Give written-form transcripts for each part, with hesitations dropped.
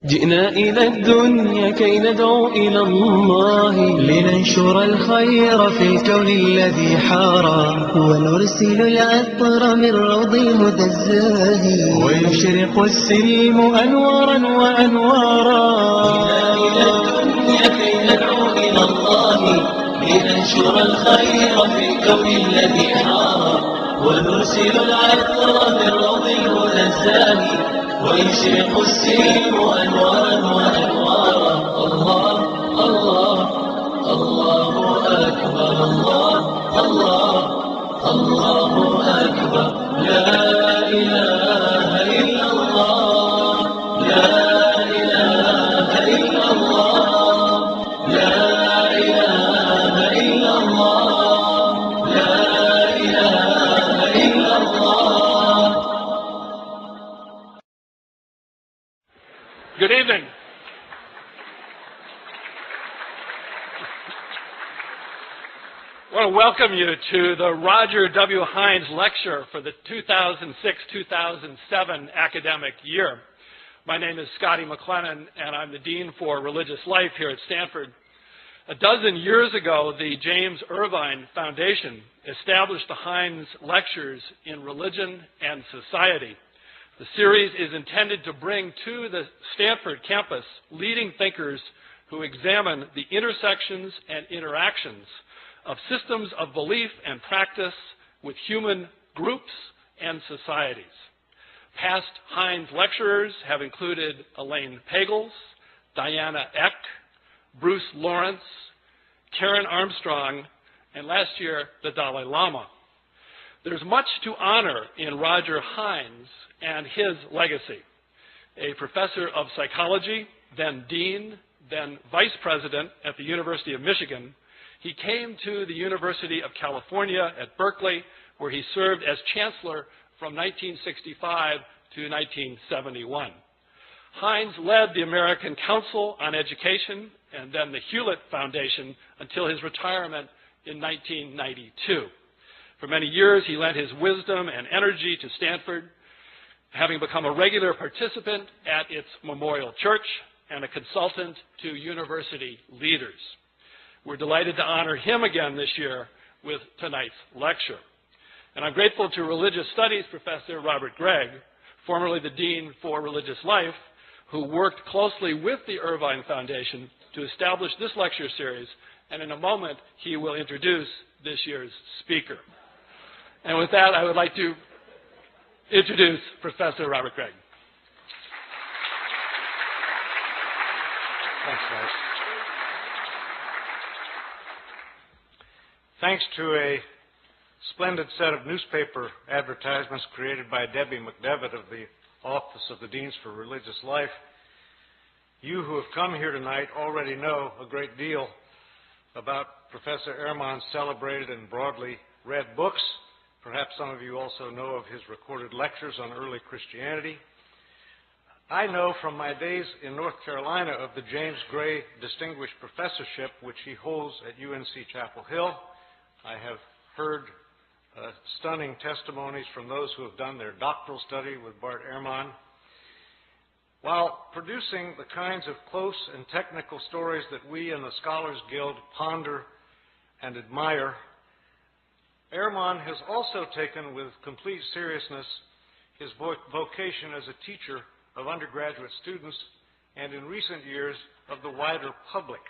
جئنا إلى الدنيا كي ندعو إلى الله لننشر الخير في الكون الذي حارى ونرسل العطر من روض الهدى الزاهي ويشرق السلم أنوارا وأنوارا. جئنا إلى الدنيا كي ندعو إلى الله لننشر الخير في الكون الذي حارى ونرسل العطر من روض الهدى الزاهي ويشرق السلم أنوارا وأنوارا. الله الله الله أكبر، الله الله الله أكبر، لا إله إلا الله، لا إله إلا الله، لا إله إلا الله، لا إله إلا الله. Good evening. I want to welcome you to the Roger W. Hines Lecture for the 2006-2007 academic year. My name is Scotty McLennan, and I'm the Dean for Religious Life here at Stanford. A dozen years ago, the James Irvine Foundation established the Hines Lectures in Religion and Society. The series is intended to bring to the Stanford campus leading thinkers who examine the intersections and interactions of systems of belief and practice with human groups and societies. Past Hines lecturers have included Elaine Pagels, Diana Eck, Bruce Lawrence, Karen Armstrong, and last year, the Dalai Lama. There's much to honor in Roger Hines and his legacy. A professor of psychology, then dean, then vice president at the University of Michigan, he came to the University of California at Berkeley, where he served as chancellor from 1965 to 1971. Hines led the American Council on Education and then the Hewlett Foundation until his retirement in 1992. For many years, he lent his wisdom and energy to Stanford, having become a regular participant at its Memorial Church and a consultant to university leaders. We're delighted to honor him again this year with tonight's lecture. And I'm grateful to Religious Studies Professor Robert Gregg, formerly the Dean for Religious Life, who worked closely with the Irvine Foundation to establish this lecture series, and in a moment he will introduce this year's speaker. And with that, I would like to introduce Professor Robert Gregg. Thanks, guys. Thanks to a splendid set of newspaper advertisements created by Debbie McDevitt of the Office of the Deans for Religious Life, you who have come here tonight already know a great deal about Professor Ehrman's celebrated and broadly read books. Perhaps some of you also know of his recorded lectures on early Christianity. I know from my days in North Carolina of the James Gray Distinguished Professorship, which he holds at UNC Chapel Hill. I have heard stunning testimonies from those who have done their doctoral study with Bart Ehrman. While producing the kinds of close and technical stories that we in the Scholars Guild ponder and admire, Ehrman has also taken with complete seriousness his vocation as a teacher of undergraduate students and in recent years of the wider public.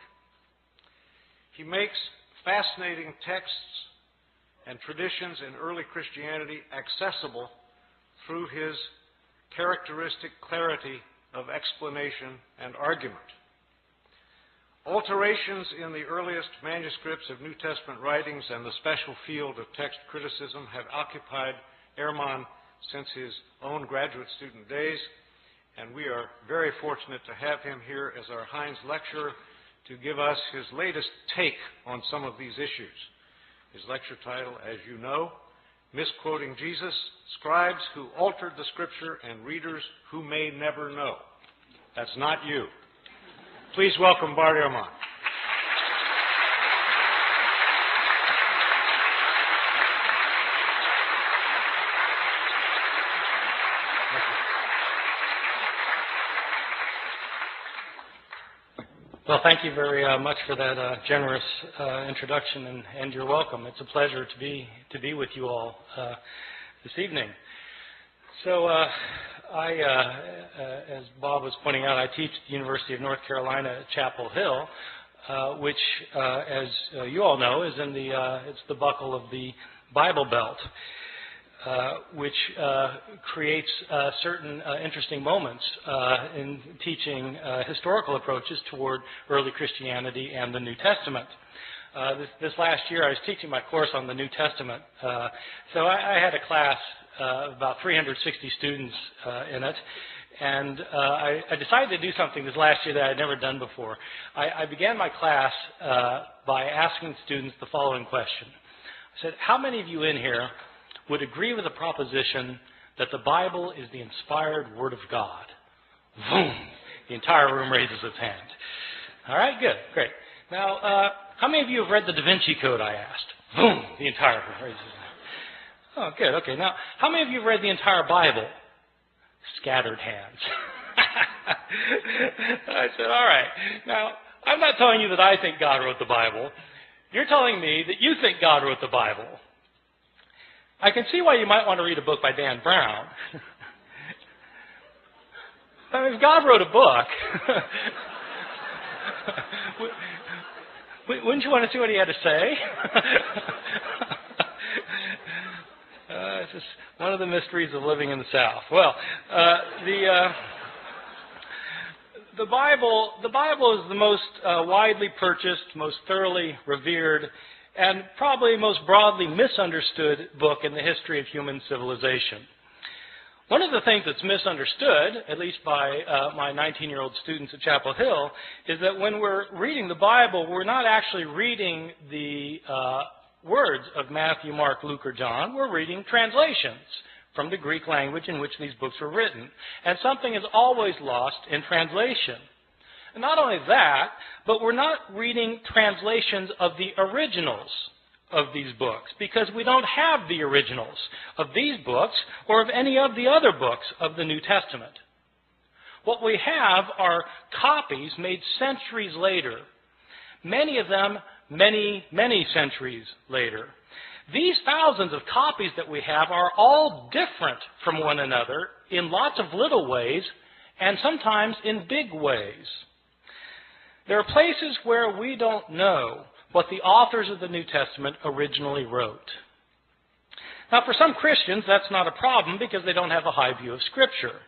He makes fascinating texts and traditions in early Christianity accessible through his characteristic clarity of explanation and argument. Alterations in the earliest manuscripts of New Testament writings and the special field of text criticism have occupied Ehrman since his own graduate student days, and we are very fortunate to have him here as our Hines lecturer to give us his latest take on some of these issues. His lecture title, as you know, Misquoting Jesus, Scribes Who Altered the Scripture and Readers Who May Never Know. That's not you. Please welcome Bart Ehrman. Well, thank you very much for that generous introduction, and you're welcome. It's a pleasure to be with you all this evening. So, as Bob was pointing out, I teach at the University of North Carolina at Chapel Hill, which, as you all know, is in it's the buckle of the Bible Belt, which creates certain interesting moments in teaching historical approaches toward early Christianity and the New Testament. This last year, I was teaching my course on the New Testament, so I had a class of about 360 students in it, and I decided to do something this last year that I had never done before. I began my class by asking students the following question. I said, how many of you in here would agree with the proposition that the Bible is the inspired Word of God? Boom! The entire room raises its hand. All right, good, great. Now, how many of you have read the Da Vinci Code, I asked? Boom! The entire room raises its hand. Oh, good, okay. Now, how many of you have read the entire Bible? Scattered hands. I said, all right. Now, I'm not telling you that I think God wrote the Bible. You're telling me that you think God wrote the Bible. I can see why you might want to read a book by Dan Brown. I mean, if God wrote a book, wouldn't you want to see what he had to say? It's just one of the mysteries of living in the South. Well, the Bible is the most widely purchased, most thoroughly revered, and probably most broadly misunderstood book in the history of human civilization. One of the things that's misunderstood, at least by my 19-year-old students at Chapel Hill, is that when we're reading the Bible, we're not actually reading the words of Matthew, Mark, Luke, or John. We're reading translations from the Greek language in which these books were written. And something is always lost in translation. And not only that, but we're not reading translations of the originals of these books, because we don't have the originals of these books or of any of the other books of the New Testament. What we have are copies made centuries later, many of them many, many centuries later. These thousands of copies that we have are all different from one another in lots of little ways and sometimes in big ways. There are places where we don't know what the authors of the New Testament originally wrote. Now, for some Christians, that's not a problem because they don't have a high view of Scripture.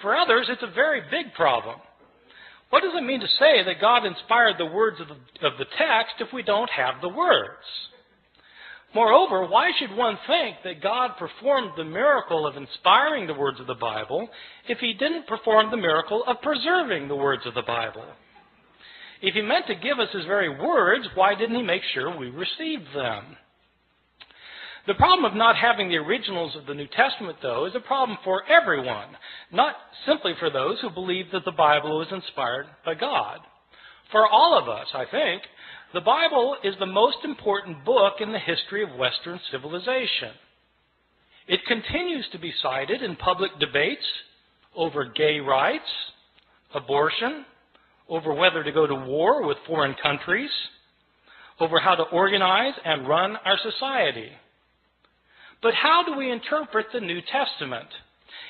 For others, it's a very big problem. What does it mean to say that God inspired the words of the text if we don't have the words? Moreover, why should one think that God performed the miracle of inspiring the words of the Bible if he didn't perform the miracle of preserving the words of the Bible? If he meant to give us his very words, why didn't he make sure we received them? The problem of not having the originals of the New Testament, though, is a problem for everyone, not simply for those who believe that the Bible was inspired by God. For all of us, I think, the Bible is the most important book in the history of Western civilization. It continues to be cited in public debates over gay rights, abortion, over whether to go to war with foreign countries, over how to organize and run our society. But how do we interpret the New Testament?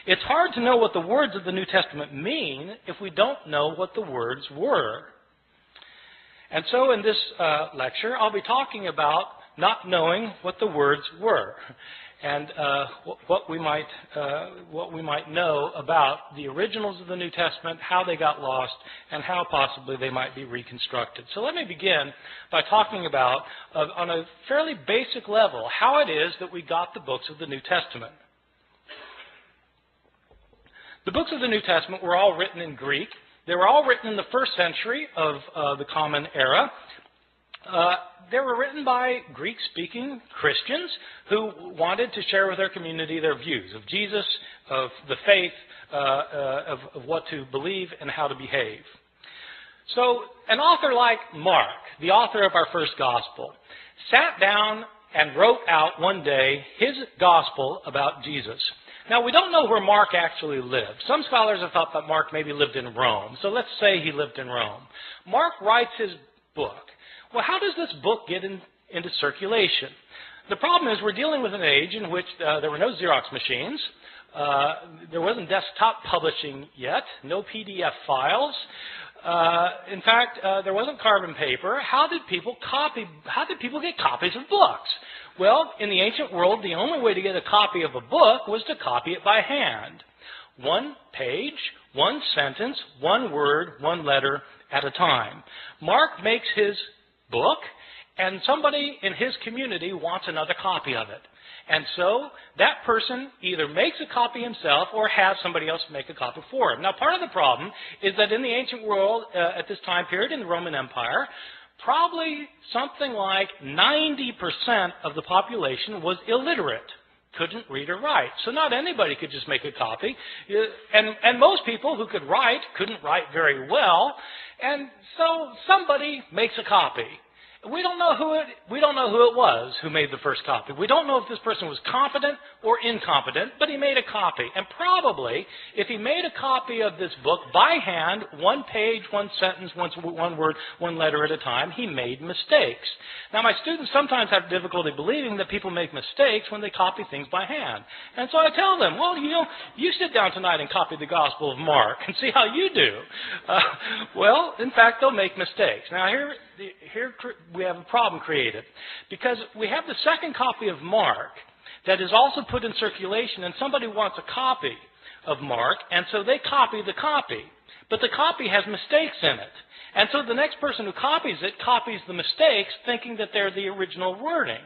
It's hard to know what the words of the New Testament mean if we don't know what the words were. And so in this lecture, I'll be talking about not knowing what the words were and what we might know about the originals of the New Testament, how they got lost, and how possibly they might be reconstructed. So let me begin by talking about, on a fairly basic level, how it is that we got the books of the New Testament. The books of the New Testament were all written in Greek. They were all written in the first century of the Common Era. They were written by Greek-speaking Christians who wanted to share with their community their views of Jesus, of the faith, of what to believe and how to behave. So an author like Mark, the author of our first gospel, sat down and wrote out one day his gospel about Jesus. Now, we don't know where Mark actually lived. Some scholars have thought that Mark maybe lived in Rome. So let's say he lived in Rome. Mark writes his book. Well, how does this book get into circulation? The problem is we're dealing with an age in which there were no Xerox machines. There wasn't desktop publishing yet, no PDF files. In fact, there wasn't carbon paper. How did people get copies of books? Well, in the ancient world, the only way to get a copy of a book was to copy it by hand. One page, one sentence, one word, one letter at a time. Mark makes his book, and somebody in his community wants another copy of it. And so that person either makes a copy himself or has somebody else make a copy for him. Now, part of the problem is that in the ancient world, at this time period in the Roman Empire, probably something like 90% of the population was illiterate, couldn't read or write. So not anybody could just make a copy. And most people who could write couldn't write very well. And so somebody makes a copy. We don't know who it was who made the first copy. We don't know if this person was competent or incompetent, but he made a copy. And probably, if he made a copy of this book by hand, one page, one sentence, one word, one letter at a time, he made mistakes. Now, my students sometimes have difficulty believing that people make mistakes when they copy things by hand. And so I tell them, well, you sit down tonight and copy the Gospel of Mark and see how you do. Well, in fact, they'll make mistakes. Now, here we have a problem created, because we have the second copy of Mark that is also put in circulation, and somebody wants a copy of Mark, and so they copy the copy. But the copy has mistakes in it. And so the next person who copies it copies the mistakes, thinking that they're the original wording.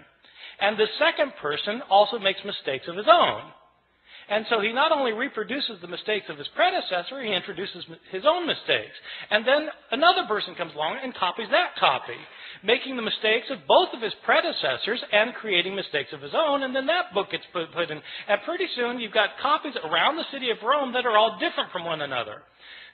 And the second person also makes mistakes of his own. And so he not only reproduces the mistakes of his predecessor, he introduces his own mistakes. And then another person comes along and copies that copy, making the mistakes of both of his predecessors and creating mistakes of his own. And then that book gets put in. And pretty soon you've got copies around the city of Rome that are all different from one another.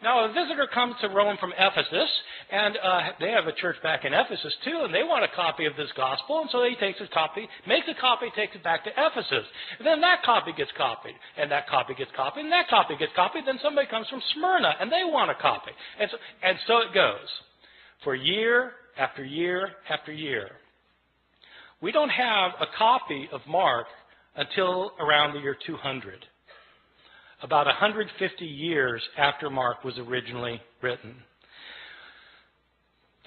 Now, a visitor comes to Rome from Ephesus, and they have a church back in Ephesus too, and they want a copy of this gospel, and so he takes his copy, makes a copy, takes it back to Ephesus. And then that copy gets copied, and that copy gets copied, and that copy gets copied. Then somebody comes from Smyrna, and they want a copy. And so it goes for year after year after year. We don't have a copy of Mark until around the year 200. About 150 years after Mark was originally written.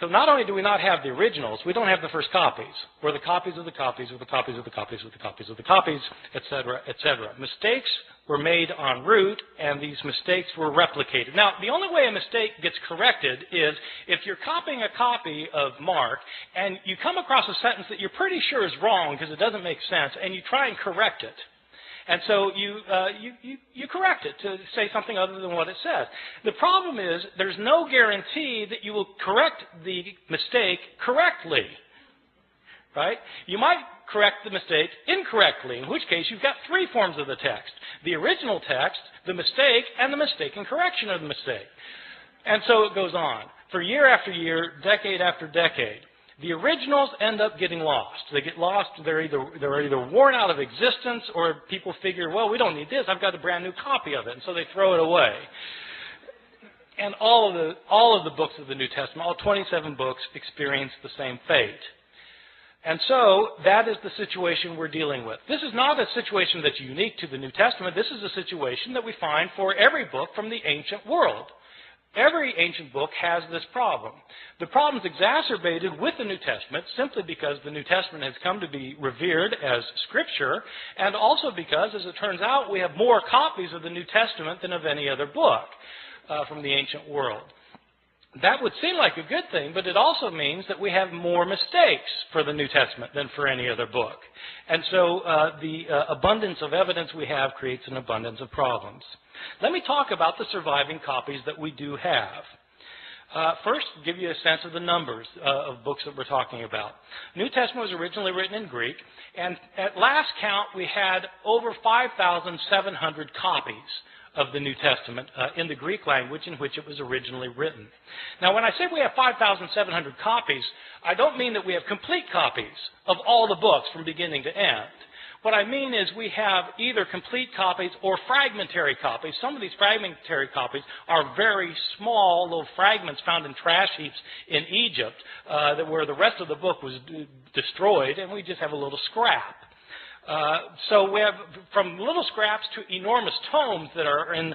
So not only do we not have the originals, we don't have the first copies, or the copies of the copies of the copies of the copies of the copies of the copies, etc., etc. Mistakes were made en route, and these mistakes were replicated. Now, the only way a mistake gets corrected is if you're copying a copy of Mark, and you come across a sentence that you're pretty sure is wrong because it doesn't make sense, and you try and correct it. And so you correct it to say something other than what it says. The problem is there's no guarantee that you will correct the mistake correctly. Right? You might correct the mistake incorrectly, in which case you've got three forms of the text. The original text, the mistake, and the mistaken correction of the mistake. And so it goes on. For year after year, decade after decade. The originals end up getting lost. They get lost. They're either worn out of existence, or people figure, well, we don't need this. I've got a brand new copy of it, and so they throw it away. And all of the books of the New Testament, all 27 books, experience the same fate. And so that is the situation we're dealing with. This is not a situation that's unique to the New Testament. This is a situation that we find for every book from the ancient world. Every ancient book has this problem. The problem is exacerbated with the New Testament simply because the New Testament has come to be revered as Scripture, and also because, as it turns out, we have more copies of the New Testament than of any other book from the ancient world. That would seem like a good thing, but it also means that we have more mistakes for the New Testament than for any other book. And so the abundance of evidence we have creates an abundance of problems. Let me talk about the surviving copies that we do have. First, give you a sense of the numbers of books that we're talking about. New Testament was originally written in Greek, and at last count we had over 5,700 copies of the New Testament in the Greek language in which it was originally written. Now, when I say we have 5,700 copies, I don't mean that we have complete copies of all the books from beginning to end. What I mean is we have either complete copies or fragmentary copies. Some of these fragmentary copies are very small, little fragments found in trash heaps in Egypt, where the rest of the book was destroyed, and we just have a little scrap. So we have from little scraps to enormous tomes that are in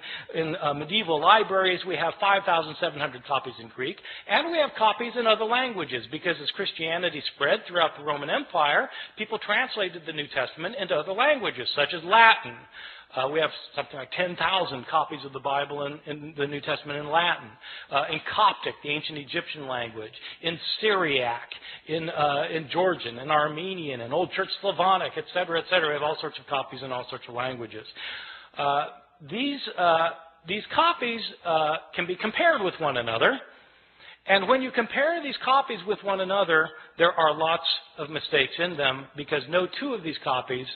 medieval libraries. We have 5,700 copies in Greek, and we have copies in other languages, because as Christianity spread throughout the Roman Empire, people translated the New Testament into other languages, such as Latin. We have something like 10,000 copies of the Bible in the New Testament in Latin, in Coptic, the ancient Egyptian language, in Syriac, in Georgian, in Armenian, in Old Church Slavonic, etc., etc. We have all sorts of copies in all sorts of languages. These copies can be compared with one another, and when you compare these copies with one another, there are lots of mistakes in them, because no two of these copies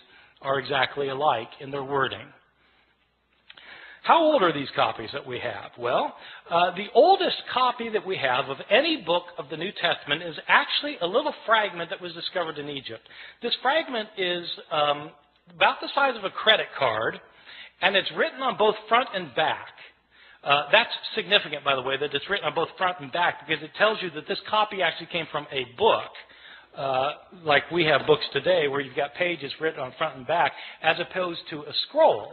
are exactly alike in their wording. How old are these copies that we have? Well, the oldest copy that we have of any book of the New Testament is actually a little fragment that was discovered in Egypt. This fragment is about the size of a credit card, and it's written on both front and back. That's significant, by the way, that it's written on both front and back, because it tells you that this copy actually came from a book. Like we have books today where you've got pages written on front and back, as opposed to a scroll.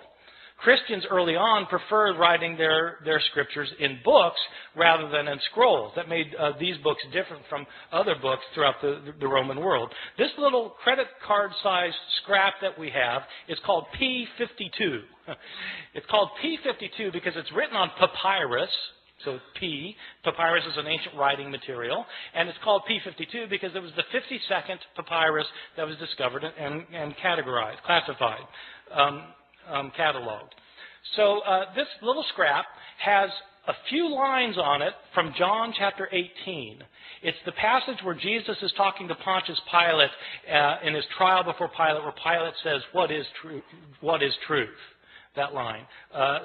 Christians early on preferred writing their scriptures in books rather than in scrolls. That made these books different from other books throughout the Roman world. This little credit card-sized scrap that we have is called P52. It's called P52 because it's written on papyrus. So papyrus is an ancient writing material, and it's called P52 because it was the 52nd papyrus that was discovered and categorized, classified, cataloged. So this little scrap has a few lines on it from John chapter 18. It's the passage where Jesus is talking to Pontius Pilate in his trial before Pilate, where Pilate says, "What is truth? What is truth?" That line.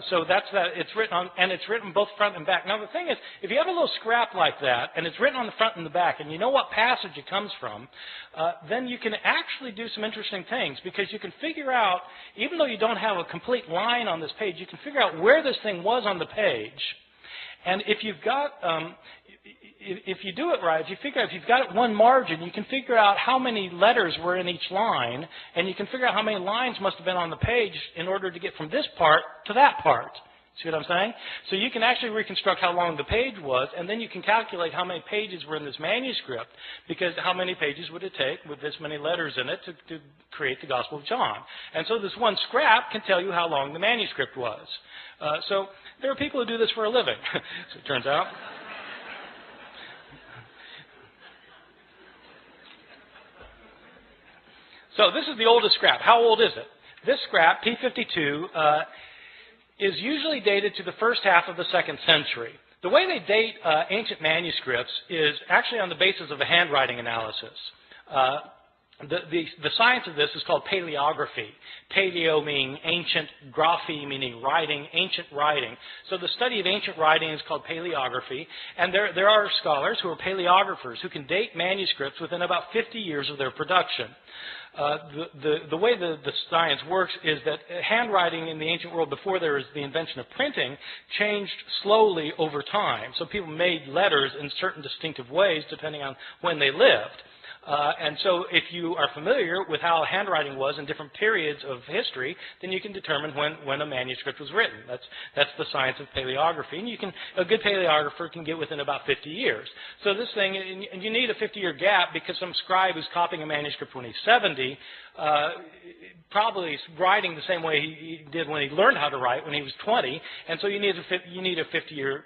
So that's that. It's written on, and it's written both front and back. Now the thing is, if you have a little scrap like that, and it's written on the front and the back, and you know what passage it comes from, then you can actually do some interesting things, because you can figure out, even though you don't have a complete line on this page, you can figure out where this thing was on the page. And if you've got, if you do it right, if you've got it one margin, you can figure out how many letters were in each line, and you can figure out how many lines must have been on the page in order to get from this part to that part. See what I'm saying? So you can actually reconstruct how long the page was, and then you can calculate how many pages were in this manuscript, because how many pages would it take with this many letters in it to create the Gospel of John. And so this one scrap can tell you how long the manuscript was. So there are people who do this for a living, so it turns out. So this is the oldest scrap. How old is it? This scrap, P52, is usually dated to the first half of the 2nd century. The way they date ancient manuscripts is actually on the basis of a handwriting analysis. The science of this is called paleography. Paleo meaning ancient, graphy meaning writing, ancient writing. So the study of ancient writing is called paleography, and there are scholars who are paleographers who can date manuscripts within about 50 years of their production. The way the science works is that handwriting in the ancient world, before there was the invention of printing, changed slowly over time. So people made letters in certain distinctive ways depending on when they lived. And so if you are familiar with how handwriting was in different periods of history, then you can determine when a manuscript was written. That's the science of paleography. And a good paleographer can get within about 50 years. So this thing, and you need a 50-year gap, because some scribe who's copying a manuscript when he's 70, probably writing the same way he did when he learned how to write when he was 20, and so you need a 50-year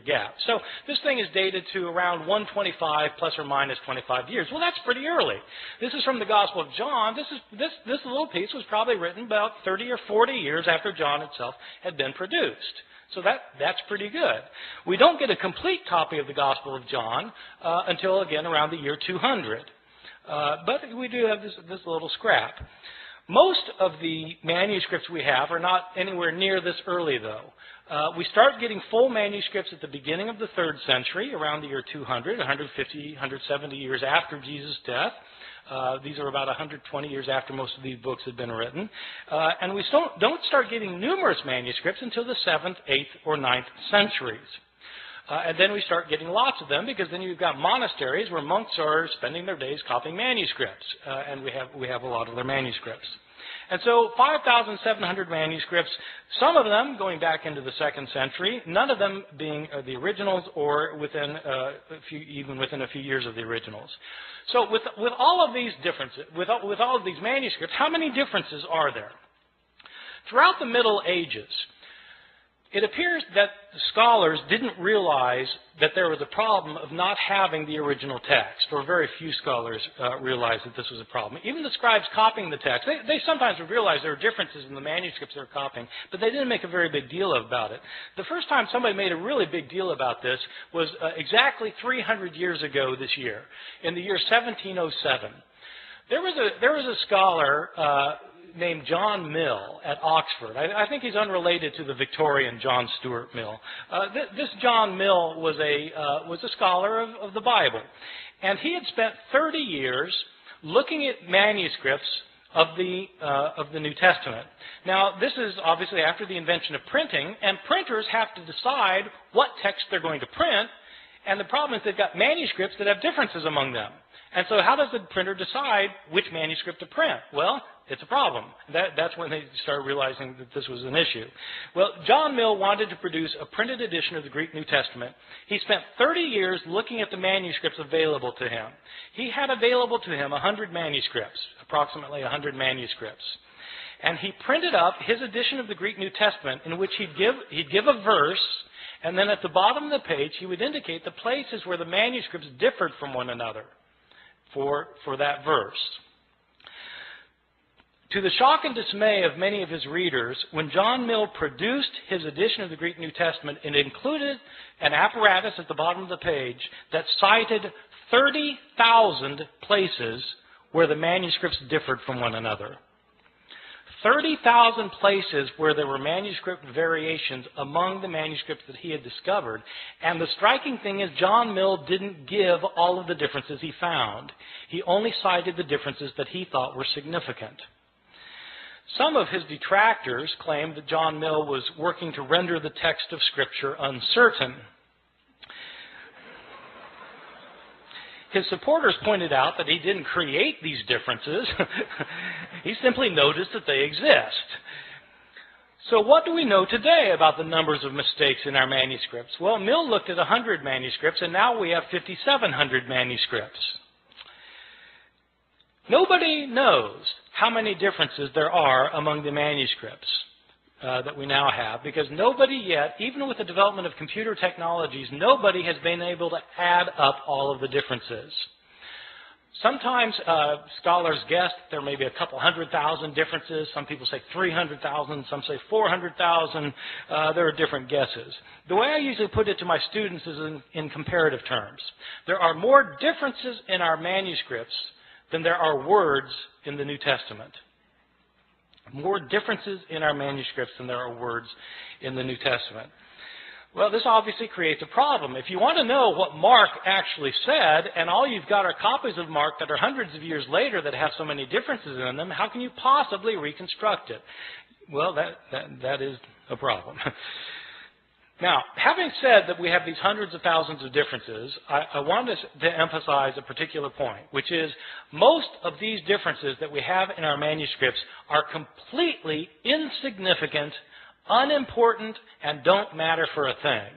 gap. So this thing is dated to around 125 plus or minus 25 years. Well, that's pretty early. This is from the Gospel of John. This little piece was probably written about 30 or 40 years after John itself had been produced. So that's pretty good. We don't get a complete copy of the Gospel of John until, again, around the year 200. But we do have this little scrap. Most of the manuscripts we have are not anywhere near this early, though. We start getting full manuscripts at the beginning of the 3rd century, around the year 200, 150, 170 years after Jesus' death. These are about 120 years after most of these books had been written. And we don't start getting numerous manuscripts until the 7th, 8th, or 9th centuries. And then we start getting lots of them, because then you've got monasteries where monks are spending their days copying manuscripts, and we have a lot of their manuscripts. And so 5,700 manuscripts, some of them going back into the 2nd century, none of them being the originals, or within even within a few years of the originals. So with all of these differences, with all of these manuscripts, how many differences are there? Throughout the Middle Ages, it appears that the scholars didn't realize that there was a problem of not having the original text, or very few scholars realized that this was a problem. Even the scribes copying the text, they sometimes would realize there were differences in the manuscripts they were copying, but they didn't make a very big deal about it. The first time somebody made a really big deal about this was exactly 300 years ago this year, in the year 1707. There was a scholar named John Mill at Oxford. I think he's unrelated to the Victorian John Stuart Mill. This John Mill was a scholar of the Bible, and he had spent 30 years looking at manuscripts of the New Testament. Now, this is obviously after the invention of printing, and printers have to decide what text they're going to print, and the problem is they've got manuscripts that have differences among them. And so how does the printer decide which manuscript to print? Well, it's a problem. That's when they started realizing that this was an issue. Well, John Mill wanted to produce a printed edition of the Greek New Testament. He spent 30 years looking at the manuscripts available to him. He had available to him 100 manuscripts, approximately 100 manuscripts. And he printed up his edition of the Greek New Testament, in which he'd give a verse, and then at the bottom of the page he would indicate the places where the manuscripts differed from one another for that verse. To the shock and dismay of many of his readers, when John Mill produced his edition of the Greek New Testament, it included an apparatus at the bottom of the page that cited 30,000 places where the manuscripts differed from one another. 30,000 places where there were manuscript variations among the manuscripts that he had discovered. And the striking thing is, John Mill didn't give all of the differences he found. He only cited the differences that he thought were significant. Some of his detractors claimed that John Mill was working to render the text of Scripture uncertain. His supporters pointed out that he didn't create these differences. He simply noticed that they exist. So what do we know today about the numbers of mistakes in our manuscripts? Well, Mill looked at 100 manuscripts, and now we have 5,700 manuscripts. Nobody knows how many differences there are among the manuscripts that we now have, because nobody yet, even with the development of computer technologies, nobody has been able to add up all of the differences. Sometimes scholars guess there may be a couple 100,000 differences. Some people say 300,000. Some say 400,000. There are different guesses. The way I usually put it to my students is in comparative terms. There are more differences in our manuscripts than there are words in the New Testament. More differences in our manuscripts than there are words in the New Testament. Well, this obviously creates a problem. If you want to know what Mark actually said, and all you've got are copies of Mark that are hundreds of years later that have so many differences in them, how can you possibly reconstruct it? Well, that is a problem. Now, having said that we have these hundreds of thousands of differences, I wanted to emphasize a particular point, which is most of these differences that we have in our manuscripts are completely insignificant, unimportant, and don't matter for a thing.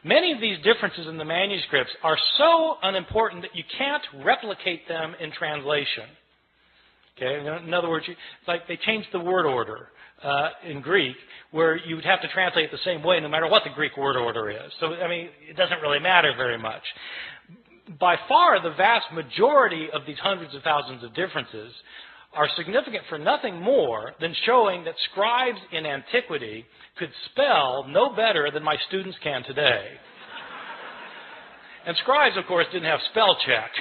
Many of these differences in the manuscripts are so unimportant that you can't replicate them in translation. Okay? In other words, it's like they changed the word order in Greek, where you would have to translate it the same way no matter what the Greek word order is. So, I mean, it doesn't really matter very much. By far, the vast majority of these hundreds of thousands of differences are significant for nothing more than showing that scribes in antiquity could spell no better than my students can today. And scribes, of course, didn't have spell check.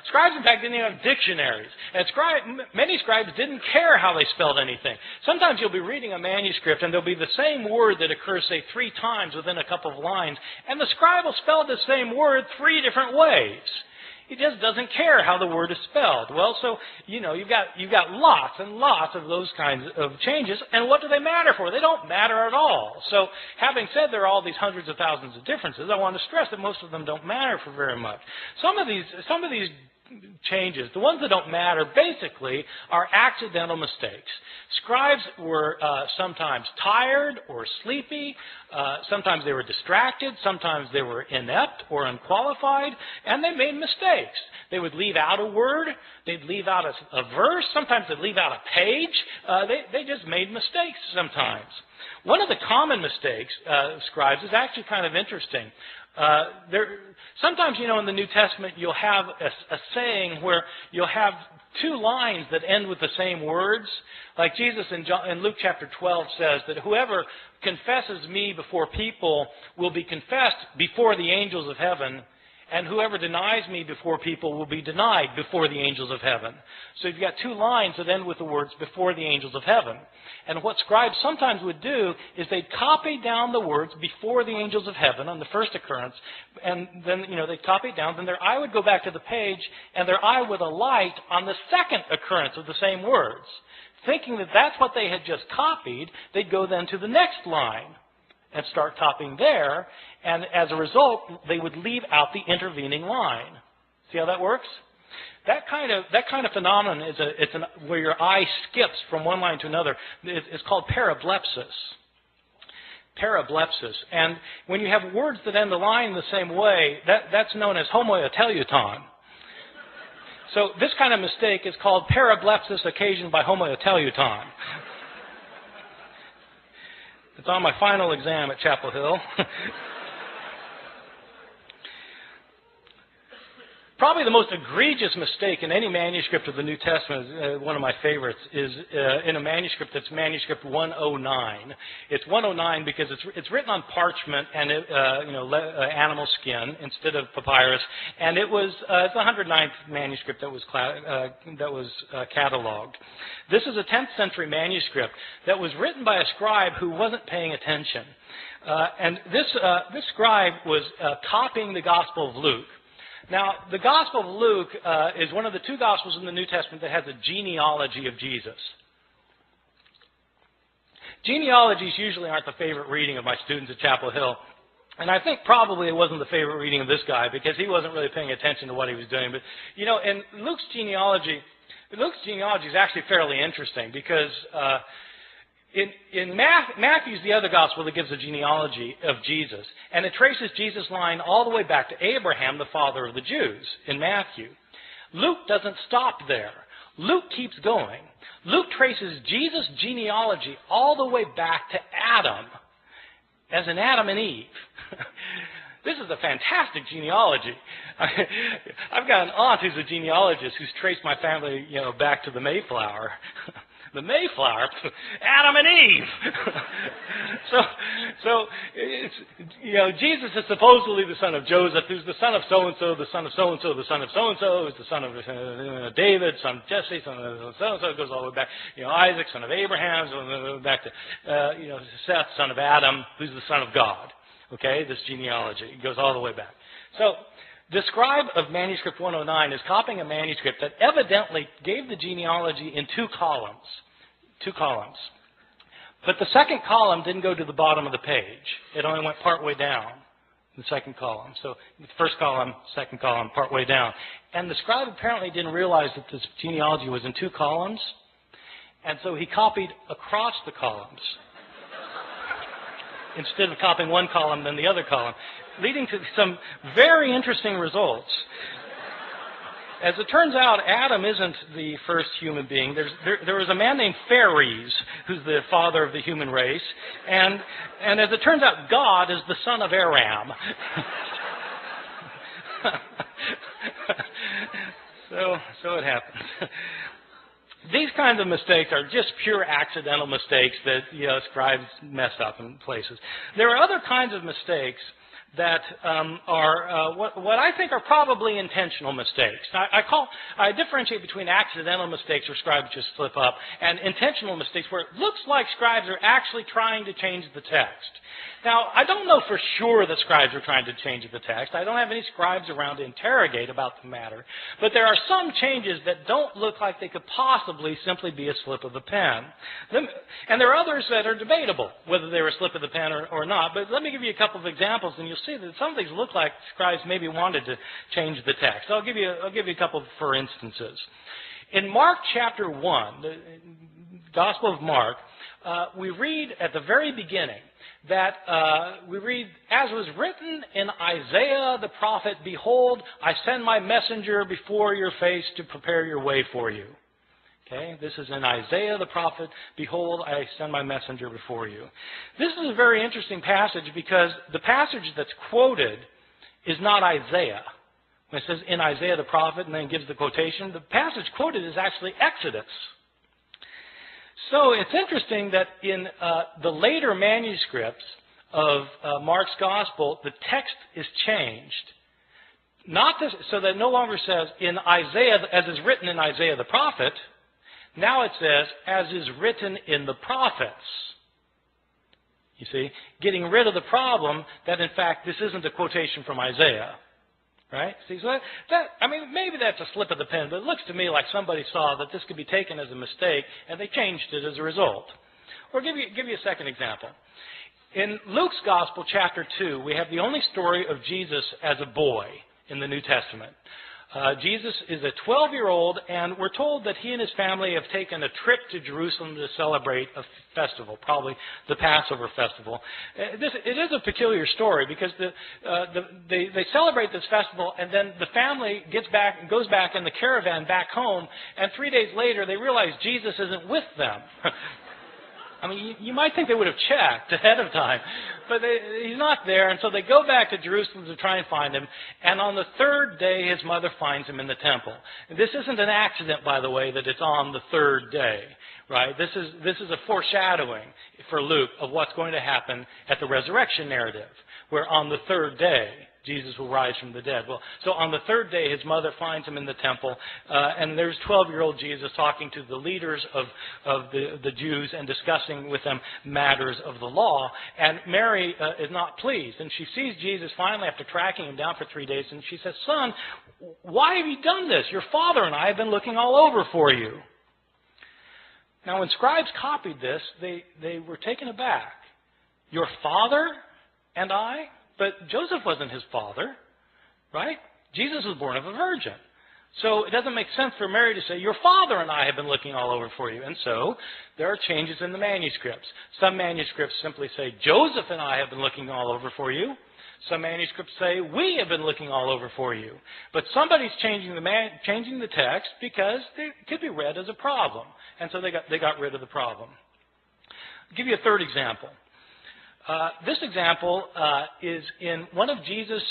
Scribes, in fact, didn't even have dictionaries. And many scribes didn't care how they spelled anything. Sometimes you'll be reading a manuscript and there'll be the same word that occurs, say, 3 times within a couple of lines, and the scribe will spell the same word 3 different ways. He just doesn't care how the word is spelled. Well, so, you've got lots and lots of those kinds of changes, and what do they matter for? They don't matter at all. So, having said there are all these hundreds of thousands of differences, I want to stress that most of them don't matter for very much. Some of these changes, the ones that don't matter, basically are accidental mistakes. Scribes were sometimes tired or sleepy. Sometimes they were distracted. Sometimes they were inept or unqualified, and they made mistakes. They would leave out a word. They'd leave out a verse. Sometimes they'd leave out a page. They just made mistakes sometimes. One of the common mistakes of scribes is actually kind of interesting. Sometimes, in the New Testament, you'll have a saying where you'll have 2 lines that end with the same words. Like Jesus in Luke chapter 12 says that whoever confesses me before people will be confessed before the angels of heaven, and whoever denies me before people will be denied before the angels of heaven. So you've got 2 lines that end with the words before the angels of heaven. And what scribes sometimes would do is they'd copy down the words before the angels of heaven on the first occurrence, and then, they'd copy it down, then their eye would go back to the page, and their eye would alight on the second occurrence of the same words. Thinking that that's what they had just copied, they'd go then to the next line and start copying there, and as a result, they would leave out the intervening line. See how that works? That kind of phenomenon is where your eye skips from one line to another. It's called parablepsis. Parablepsis. And when you have words that end the line the same way, that's known as homoteleuton. So this kind of mistake is called parablepsis occasioned by homoteleuton. It's on my final exam at Chapel Hill. Probably the most egregious mistake in any manuscript of the New Testament, one of my favorites, is in a manuscript that's manuscript 109. It's 109 because it's written on parchment and animal skin instead of papyrus, and it's the 109th manuscript that was cataloged. This is a 10th century manuscript that was written by a scribe who wasn't paying attention, and this scribe was copying the Gospel of Luke. Now, the Gospel of Luke is one of the 2 Gospels in the New Testament that has a genealogy of Jesus. Genealogies usually aren't the favorite reading of my students at Chapel Hill. And I think probably it wasn't the favorite reading of this guy because he wasn't really paying attention to what he was doing. But, in Luke's genealogy is actually fairly interesting because in Matthew's the other gospel that gives a genealogy of Jesus, and it traces Jesus' line all the way back to Abraham, the father of the Jews, in Matthew. Luke doesn't stop there. Luke keeps going. Luke traces Jesus' genealogy all the way back to Adam, as in Adam and Eve. This is a fantastic genealogy. I've got an aunt who's a genealogist who's traced my family, back to the Mayflower. The Mayflower, Adam and Eve. so it's, Jesus is supposedly the son of Joseph, who's the son of so-and-so, the son of so-and-so, the son of so-and-so, who's the son of David, son of Jesse, son of so-and-so. It goes all the way back. Isaac, son of Abraham, so back to, Seth, son of Adam, who's the son of God. Okay, this genealogy. It goes all the way back. So, the scribe of manuscript 109 is copying a manuscript that evidently gave the genealogy in 2 columns. 2 columns. But the second column didn't go to the bottom of the page. It only went part way down, the second column. So the first column, second column, part way down. And the scribe apparently didn't realize that this genealogy was in 2 columns. And so he copied across the columns instead of copying one column then the other column, leading to some very interesting results. As it turns out, Adam isn't the first human being. There was a man named Phares, who's the father of the human race, and as it turns out, God is the son of Ehrman. So it happens. These kinds of mistakes are just pure accidental mistakes that scribes mess up in places. There are other kinds of mistakes that are what I think are probably intentional mistakes. I differentiate between accidental mistakes where scribes just slip up and intentional mistakes where it looks like scribes are actually trying to change the text. Now, I don't know for sure that scribes are trying to change the text. I don't have any scribes around to interrogate about the matter. But there are some changes that don't look like they could possibly simply be a slip of the pen. And there are others that are debatable, whether they were a slip of the pen or not. But let me give you a couple of examples, and you'll see that some of these look like scribes maybe wanted to change the text. I'll give you a couple for instances. In Mark chapter 1, the Gospel of Mark, we read at the very beginning that we read, as was written in Isaiah the prophet, behold, I send my messenger before your face to prepare your way for you. Okay, this is in Isaiah the prophet, behold, I send my messenger before you. This is a very interesting passage because the passage that's quoted is not Isaiah. When it says in Isaiah the prophet and then gives the quotation, the passage quoted is actually Exodus. So it's interesting that in the later manuscripts of Mark's Gospel, the text is changed. Not this, so that it no longer says in Isaiah, as is written in Isaiah the prophet. Now it says, as is written in the prophets. You see, getting rid of the problem that in fact this isn't a quotation from Isaiah. Right? See, so maybe that's a slip of the pen, but it looks to me like somebody saw that this could be taken as a mistake, and they changed it as a result. Or give you a second example. In Luke's Gospel, chapter 2, we have the only story of Jesus as a boy in the New Testament. Jesus is a 12-year-old, and we're told that he and his family have taken a trip to Jerusalem to celebrate a festival, probably the Passover festival. It is a peculiar story because they celebrate this festival, and then the family goes back in the caravan back home, and 3 days later they realize Jesus isn't with them. I mean, you might think they would have checked ahead of time, but he's not there, and so they go back to Jerusalem to try and find him, and on the third day his mother finds him in the temple. And this isn't an accident, by the way, that it's on the third day, right? This is a foreshadowing for Luke of what's going to happen at the resurrection narrative, where on the third day Jesus will rise from the dead. Well, so on the third day, his mother finds him in the temple, and there's 12-year-old Jesus talking to the leaders of the Jews and discussing with them matters of the law. And Mary is not pleased, and she sees Jesus finally after tracking him down for 3 days, and she says, "Son, why have you done this? Your father and I have been looking all over for you." Now, when scribes copied this, they were taken aback. Your father and I? But Joseph wasn't his father, right? Jesus was born of a virgin. So it doesn't make sense for Mary to say, your father and I have been looking all over for you. And so there are changes in the manuscripts. Some manuscripts simply say, Joseph and I have been looking all over for you. Some manuscripts say, we have been looking all over for you. But somebody's changing the text because it could be read as a problem. And so they got rid of the problem. I'll give you a third example. This example is in one of Jesus'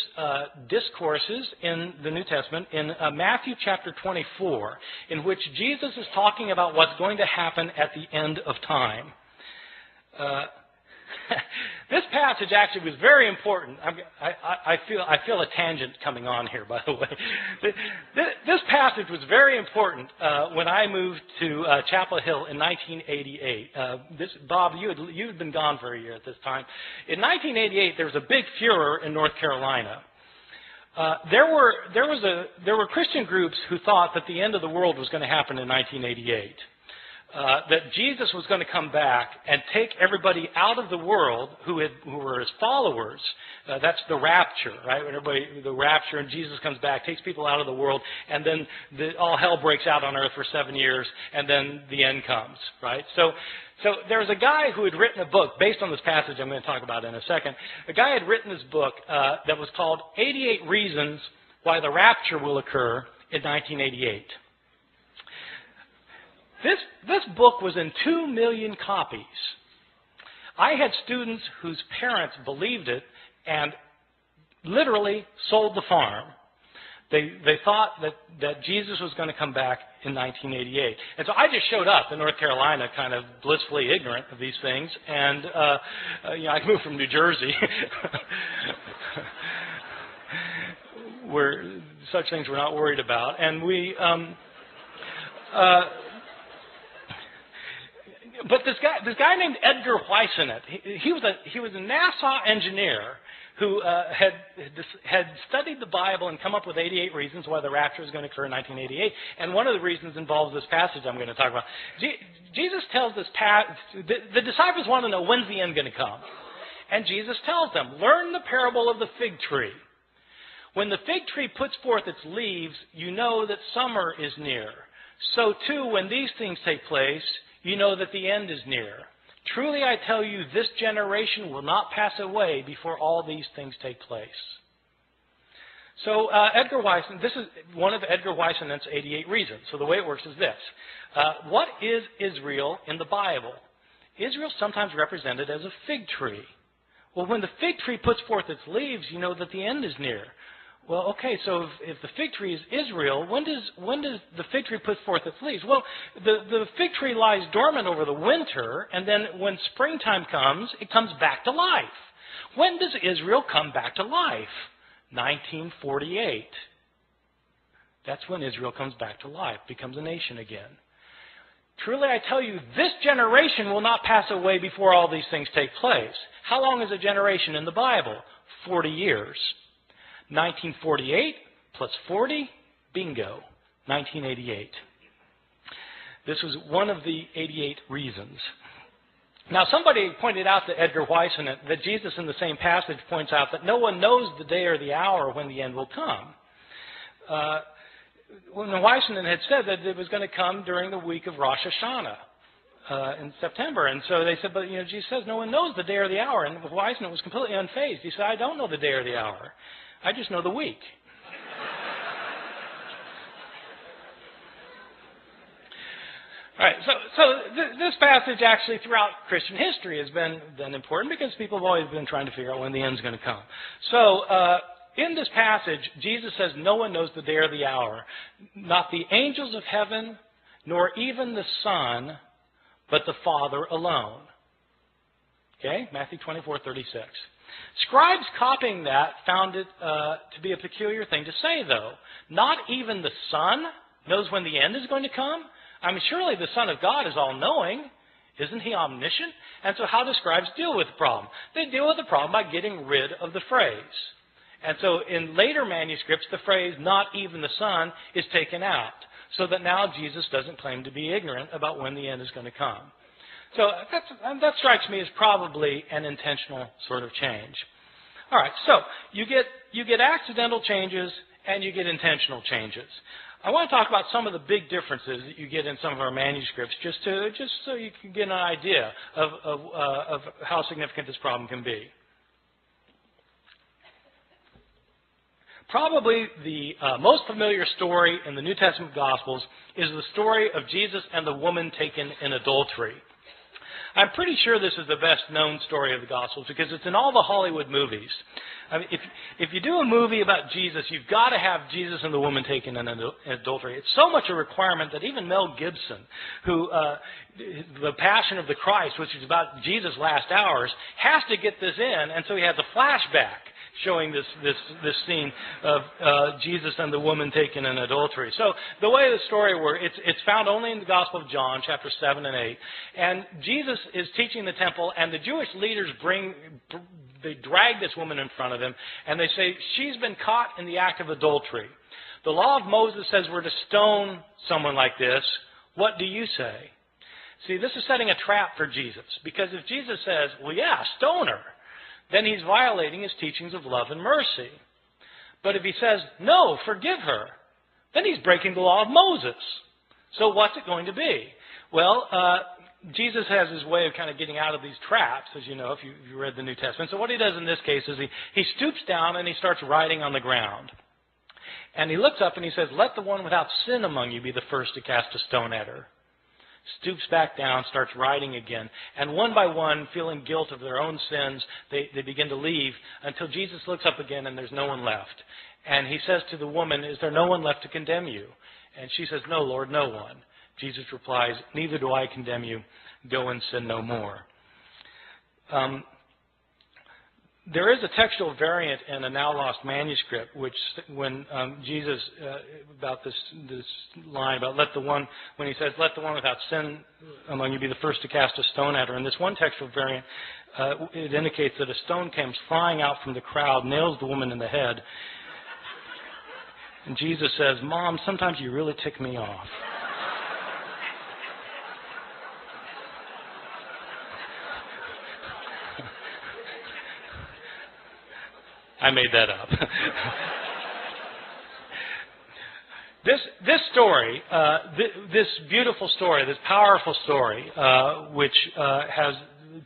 discourses in the New Testament, in Matthew chapter 24, in which Jesus is talking about what's going to happen at the end of time. This passage actually was very important. I feel a tangent coming on here, by the way. This passage was very important when I moved to Chapel Hill in 1988. Bob, you had been gone for a year at this time. In 1988, there was a big furor in North Carolina. There were Christian groups who thought that the end of the world was going to happen in 1988. That Jesus was going to come back and take everybody out of the world who were his followers. That's the rapture, right? When the rapture, and Jesus comes back, takes people out of the world, and then all hell breaks out on earth for 7 years, and then the end comes, right? So there was a guy who had written a book based on this passage I'm going to talk about in a second. A guy had written this book that was called 88 Reasons Why the Rapture Will Occur in 1988. This book was in 2 million copies. I had students whose parents believed it and literally sold the farm. They thought that Jesus was going to come back in 1988. And so I just showed up in North Carolina kind of blissfully ignorant of these things. And, I moved from New Jersey where such things we're not worried about. And but this guy named Edgar Whisenant, he was a NASA engineer who had studied the Bible and come up with 88 reasons why the rapture is going to occur in 1988. And one of the reasons involves this passage I'm going to talk about. Jesus tells this the disciples want to know, when's the end going to come? And Jesus tells them, learn the parable of the fig tree. When the fig tree puts forth its leaves, you know that summer is near. So too, when these things take place, you know that the end is near. Truly I tell you, this generation will not pass away before all these things take place. So Edgar Whisenant, this is one of Edgar Whisenant's 88 reasons. So the way it works is this. What is Israel in the Bible? Israel is sometimes represented as a fig tree. Well, when the fig tree puts forth its leaves, you know that the end is near. Well, okay, so if the fig tree is Israel, when does the fig tree put forth its leaves? Well, the fig tree lies dormant over the winter, and then when springtime comes, it comes back to life. When does Israel come back to life? 1948. That's when Israel comes back to life, becomes a nation again. Truly I tell you, this generation will not pass away before all these things take place. How long is a generation in the Bible? 40 years. 1948 plus 40, bingo, 1988. This was one of the 88 reasons. Now, somebody pointed out to Edgar Whisenant that Jesus in the same passage points out that no one knows the day or the hour when the end will come. When Whisenant had said that it was going to come during the week of Rosh Hashanah in September. And so they said, but Jesus says no one knows the day or the hour. And Whisenant was completely unfazed. He said, I don't know the day or the hour. I just know the week. All right, so this passage actually throughout Christian history has been important because people have always been trying to figure out when the end's going to come. So in this passage, Jesus says no one knows the day or the hour, not the angels of heaven, nor even the Son, but the Father alone. Okay, Matthew 24:36. Scribes copying that found it to be a peculiar thing to say, though. Not even the Son knows when the end is going to come? I mean, surely the Son of God is all-knowing. Isn't he omniscient? And so how do scribes deal with the problem? They deal with the problem by getting rid of the phrase. And so in later manuscripts, the phrase, not even the Son, is taken out, so that now Jesus doesn't claim to be ignorant about when the end is going to come. So that strikes me as probably an intentional sort of change. All right, so you get accidental changes and you get intentional changes. I want to talk about some of the big differences that you get in some of our manuscripts, just so you can get an idea of how significant this problem can be. Probably the most familiar story in the New Testament Gospels is the story of Jesus and the woman taken in adultery. I'm pretty sure this is the best known story of the Gospels because it's in all the Hollywood movies. I mean, if you do a movie about Jesus, you've got to have Jesus and the woman taken in adultery. It's so much a requirement that even Mel Gibson, who The Passion of the Christ, which is about Jesus' last hours, has to get this in, and so he has a flashback showing this scene of Jesus and the woman taken in adultery. So the way the story works, it's found only in the Gospel of John, chapters 7 and 8. And Jesus is teaching the temple, and the Jewish leaders they drag this woman in front of him, and they say, she's been caught in the act of adultery. The law of Moses says we're to stone someone like this. What do you say? See, this is setting a trap for Jesus, because if Jesus says, well, yeah, stone her, then he's violating his teachings of love and mercy. But if he says, no, forgive her, then he's breaking the law of Moses. So what's it going to be? Well, Jesus has his way of kind of getting out of these traps, as you know, if you read the New Testament. So what he does in this case is he stoops down and he starts writing on the ground. And he looks up and he says, let the one without sin among you be the first to cast a stone at her. stoops back down, starts writing again. And one by one, feeling guilt of their own sins, they begin to leave until Jesus looks up again and there's no one left. And he says to the woman, "Is there no one left to condemn you?" And she says, "No, Lord, no one." Jesus replies, "Neither do I condemn you. Go and sin no more." There is a textual variant in a now lost manuscript, which when Jesus, about this line about when he says, "Let the one without sin among you be the first to cast a stone at her." In this one textual variant, it indicates that a stone comes flying out from the crowd, nails the woman in the head. And Jesus says, "Mom, sometimes you really tick me off." I made that up. This story, this beautiful story, this powerful story, which has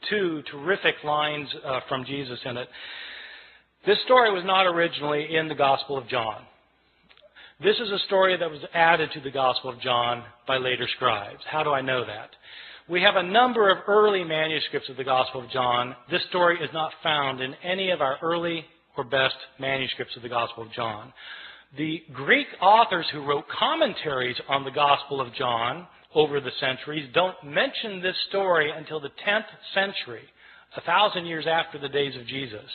two terrific lines from Jesus in it, this story was not originally in the Gospel of John. This is a story that was added to the Gospel of John by later scribes. How do I know that? We have a number of early manuscripts of the Gospel of John. This story is not found in any of our early or best manuscripts of the Gospel of John. The Greek authors who wrote commentaries on the Gospel of John over the centuries don't mention this story until the 10th century, 1,000 years after the days of Jesus.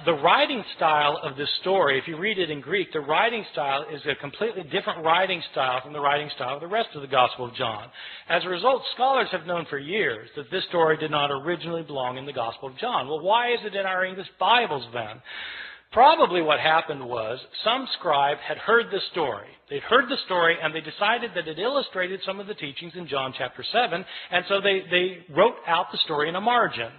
The writing style of this story, if you read it in Greek, the writing style is a completely different writing style from the writing style of the rest of the Gospel of John. As a result, scholars have known for years that this story did not originally belong in the Gospel of John. Well, why is it in our English Bibles then? Probably what happened was some scribe had heard this story. They'd heard the story and they decided that it illustrated some of the teachings in John chapter 7, and so they wrote out the story in a margin.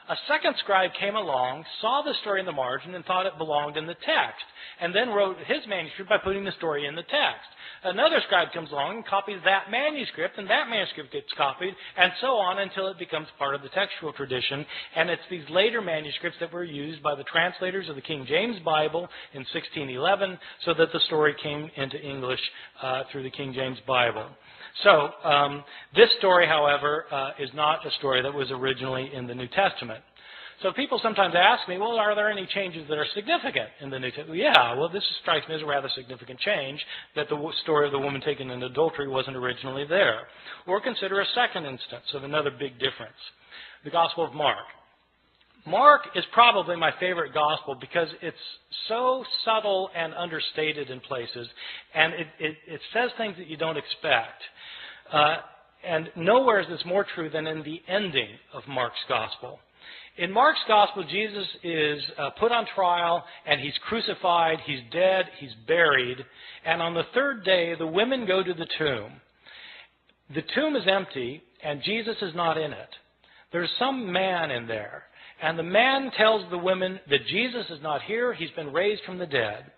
A second scribe came along, saw the story in the margin, and thought it belonged in the text, and then wrote his manuscript by putting the story in the text. Another scribe comes along and copies that manuscript, and that manuscript gets copied, and so on until it becomes part of the textual tradition. And it's these later manuscripts that were used by the translators of the King James Bible in 1611, so that the story came into English through the King James Bible. So, this story, however, is not a story that was originally in the New Testament. So people sometimes ask me, well, are there any changes that are significant in the New Testament? Yeah, well, this strikes me as a rather significant change, that the story of the woman taken in adultery wasn't originally there. Or consider a second instance of another big difference, the Gospel of Mark. Mark is probably my favorite gospel because it's so subtle and understated in places, and it says things that you don't expect. And nowhere is this more true than in the ending of Mark's gospel. In Mark's gospel, Jesus is put on trial, and he's crucified, he's dead, he's buried, and on the third day, the women go to the tomb. The tomb is empty, and Jesus is not in it. There's some man in there. And the man tells the women that Jesus is not here, he's been raised from the dead.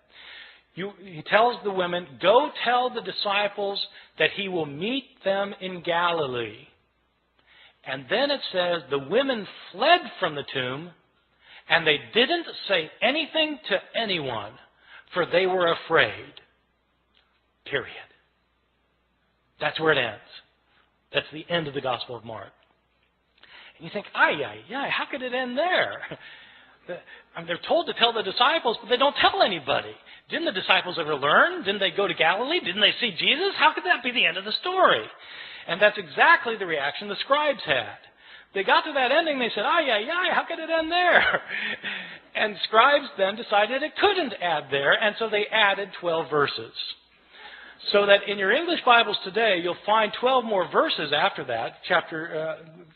He tells the women, go tell the disciples that he will meet them in Galilee. And then it says the women fled from the tomb, and they didn't say anything to anyone, for they were afraid. Period. That's where it ends. That's the end of the Gospel of Mark. And you think, how could it end there? They're told to tell the disciples, but they don't tell anybody. Didn't the disciples ever learn? Didn't they go to Galilee? Didn't they see Jesus? How could that be the end of the story? And that's exactly the reaction the scribes had. They got to that ending, they said, how could it end there? And scribes then decided it couldn't add there, and so they added 12 verses. So that in your English Bibles today, you'll find 12 more verses after that,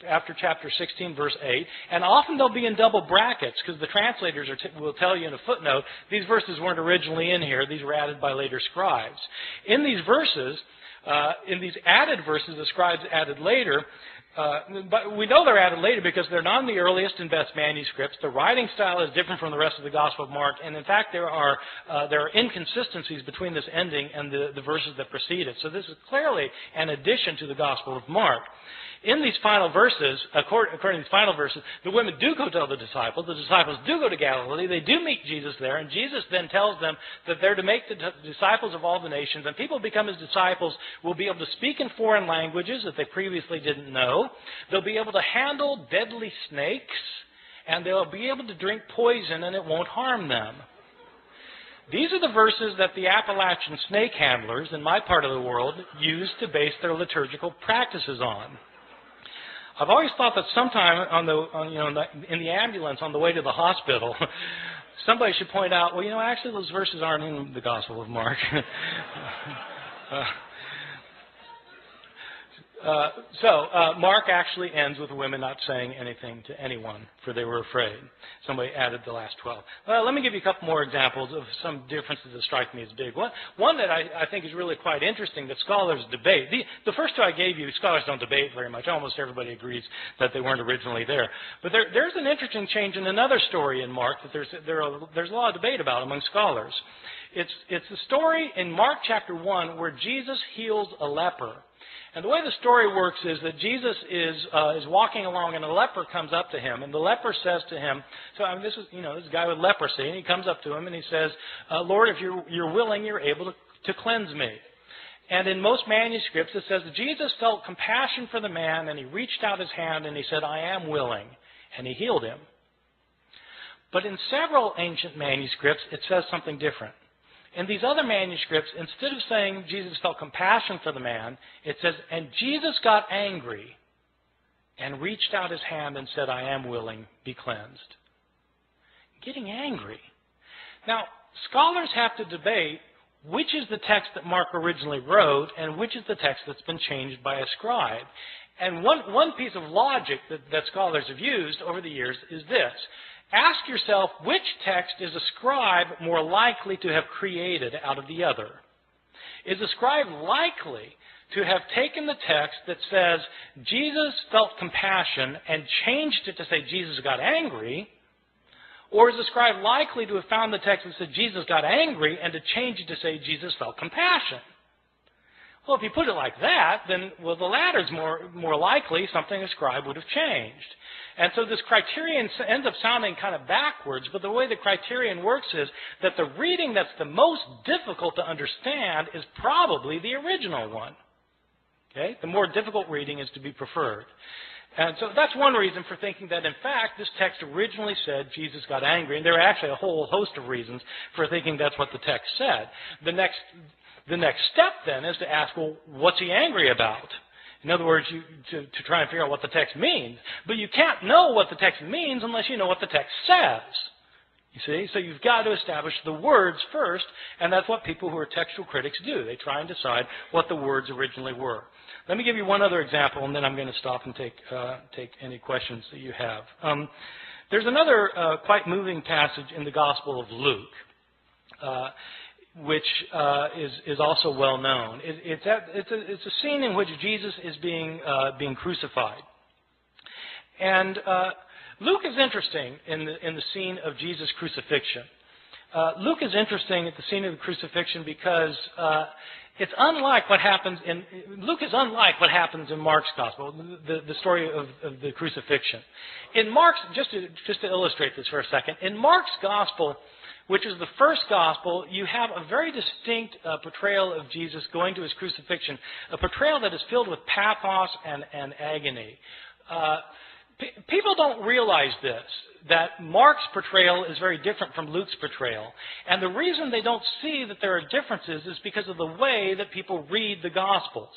after chapter 16, verse 8. And often they'll be in double brackets, because the translators will tell you in a footnote, these verses weren't originally in here. These were added by later scribes. In these verses, in these added verses the scribes added later, But we know they're added later because they're not in the earliest and best manuscripts. The writing style is different from the rest of the Gospel of Mark, and in fact there are inconsistencies between this ending and the verses that precede it. So this is clearly an addition to the Gospel of Mark. In these final verses, according to these final verses, the women do go tell the disciples do go to Galilee, they do meet Jesus there, and Jesus then tells them that they're to make the disciples of all the nations, and people become his disciples will be able to speak in foreign languages that they previously didn't know. They'll be able to handle deadly snakes, and they'll be able to drink poison and it won't harm them. These are the verses that the Appalachian snake handlers in my part of the world use to base their liturgical practices on. I've always thought that sometime in the ambulance on the way to the hospital, somebody should point out, well, actually those verses aren't in the Gospel of Mark. Mark actually ends with the women not saying anything to anyone, for they were afraid. Somebody added the last 12. Well, let me give you a couple more examples of some differences that strike me as big. One that I think is really quite interesting that scholars debate. The first two I gave you, scholars don't debate very much. Almost everybody agrees that they weren't originally there. But there's an interesting change in another story in Mark that there's a lot of debate about among scholars. It's the story in Mark chapter 1 where Jesus heals a leper. And the way the story works is that Jesus is walking along, and a leper comes up to him, and the leper says to him, this is this guy with leprosy, and he comes up to him and he says, Lord, if you're willing, you're able to cleanse me. And in most manuscripts it says that Jesus felt compassion for the man, and he reached out his hand and he said, I am willing, and he healed him. But in several ancient manuscripts it says something different. In these other manuscripts, instead of saying Jesus felt compassion for the man, it says, and Jesus got angry and reached out his hand and said, I am willing, be cleansed. Getting angry. Now, scholars have to debate which is the text that Mark originally wrote and which is the text that's been changed by a scribe. And one piece of logic that scholars have used over the years is this. Ask yourself, which text is a scribe more likely to have created out of the other? Is a scribe likely to have taken the text that says Jesus felt compassion and changed it to say Jesus got angry? Or is the scribe likely to have found the text that said Jesus got angry and to change it to say Jesus felt compassion? Well, if you put it like that, then, the latter is more likely something a scribe would have changed. And so this criterion ends up sounding kind of backwards, but the way the criterion works is that the reading that's the most difficult to understand is probably the original one. Okay? The more difficult reading is to be preferred. And so that's one reason for thinking that, in fact, this text originally said Jesus got angry. And there are actually a whole host of reasons for thinking that's what the text said. The next step, then, is to ask, well, what's he angry about? In other words, to try and figure out what the text means. But you can't know what the text means unless you know what the text says. You see? So you've got to establish the words first, and that's what people who are textual critics do. They try and decide what the words originally were. Let me give you one other example, and then I'm going to stop and take any questions that you have. There's another quite moving passage in the Gospel of Luke, which is also well known. It's a scene in which Jesus is being crucified, and Luke is interesting in the scene of Jesus' crucifixion. Luke is interesting at the scene of the crucifixion because it's unlike what happens in Luke is unlike what happens in Mark's gospel, the story of the crucifixion. In Mark's, just to illustrate this for a second, in Mark's gospel, which is the first gospel, you have a very distinct portrayal of Jesus going to his crucifixion, a portrayal that is filled with pathos and agony. People don't realize this, that Mark's portrayal is very different from Luke's portrayal. And the reason they don't see that there are differences is because of the way that people read the Gospels.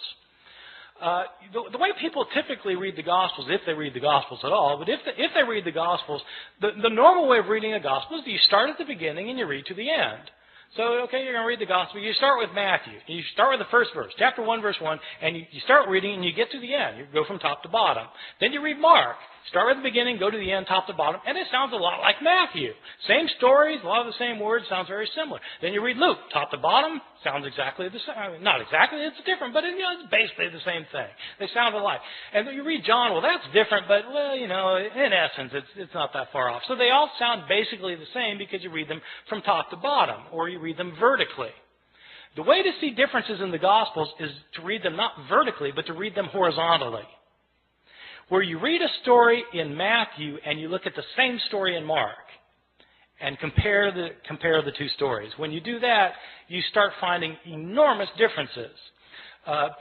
The way people typically read the Gospels, if they read the Gospels at all, but if they read the Gospels, the normal way of reading a Gospel is you start at the beginning and you read to the end. So, okay, you're going to read the Gospel. You start with Matthew. You start with the first verse, chapter 1, verse 1, and you start reading and you get to the end. You go from top to bottom. Then you read Mark. Start with the beginning, go to the end, top to bottom, and it sounds a lot like Matthew. Same stories, a lot of the same words, sounds very similar. Then you read Luke, top to bottom, sounds exactly the same. I mean, not exactly, it's different, but it's basically the same thing. They sound alike. And then you read John, well, that's different, but, well, in essence, it's not that far off. So they all sound basically the same because you read them from top to bottom, or you read them vertically. The way to see differences in the Gospels is to read them not vertically, but to read them horizontally. Where you read a story in Matthew and you look at the same story in Mark and compare the two stories. When you do that, you start finding enormous differences.